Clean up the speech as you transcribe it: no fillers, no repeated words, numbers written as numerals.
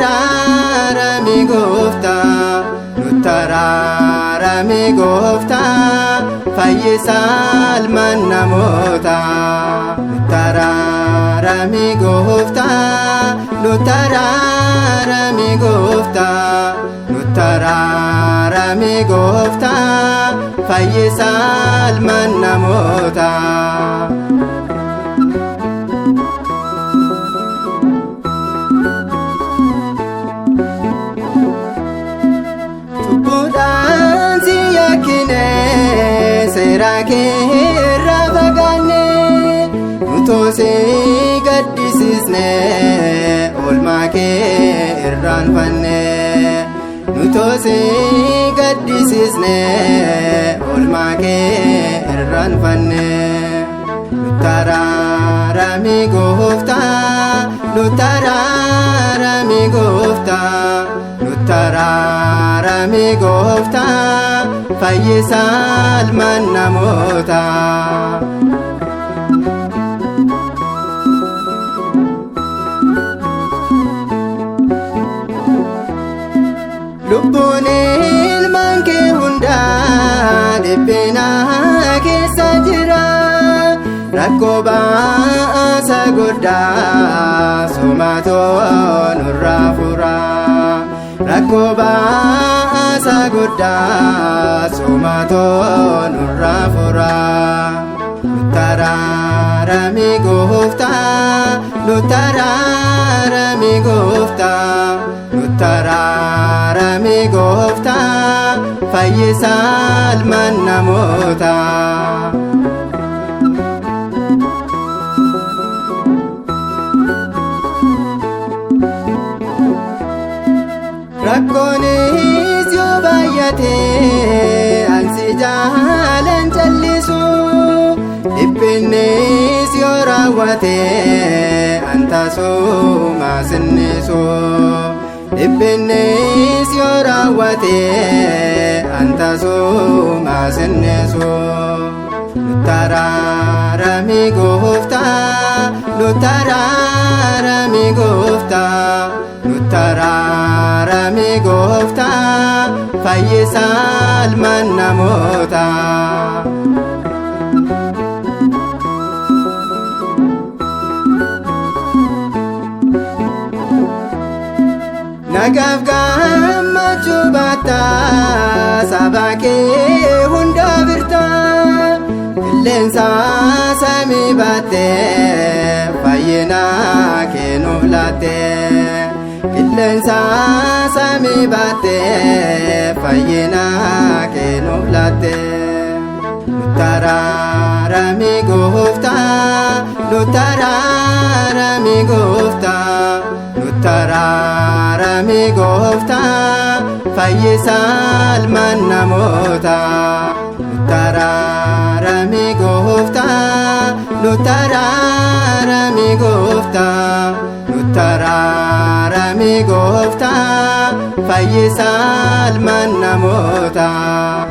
araarami gooftaa, nutti araarami gooftaa, fayyisaa ilmaan namootaa. Nutti araarami gooftaa, nutti araarami gooftaa, nutti araarami gooftaa, fayyisaa ilmaan namootaa. Cubbuudhaan si yakkine, seera kee irraa fagaanne, nuti si gaddisiisne, oolmaa kee irraanfanne. Nuti si gaddisiisne, oolmaa kee irraanfanne. Nutti araarami gooftaa, nutti araarami gooftaa, nutti araarami gooftaa, fayyisaa ilmaan namootaa. Lubbuun ilmaan kee hundaa dhiphina keessa jira, rakkoo baasa guddaa sumatoo nurraa fura. Rakkoo baasa guddaa sumatoo nurraa fura. Nutti araarami gooftaa, nutti araarami gooftaa, nutti araarami gooftaa, fayyisaa ilmaan namootaa. Rakkoonis yoo baay'ate, ansi jaalan callisu, dhiphinnis yoo raawwate, antaasuma sinnisu. Dhiphinnis yoo raawwate, antaasuma sinnisu. Nutti araarami gooftaa, nutti araarami gooftaa, nutti araarami gooftaa, fayyisaa ilmaan namootaa. Nagaaf gammachuu baattaa, saba kee hunda birtaa, qilleensa samii baattee, fayyina kee nuuf laattee. Qilleensa samii baattee, fayyina kee nuuf laattee. Nutti araarami gooftaa, nutti araarami gooftaa, nutti araarami gooftaa, fayyisaa ilmaan namootaa. Nutti araarami gooftaa, nutti araarami gooftaa, nutti araarami gooftaa, fayyisaa ilmaan namootaa.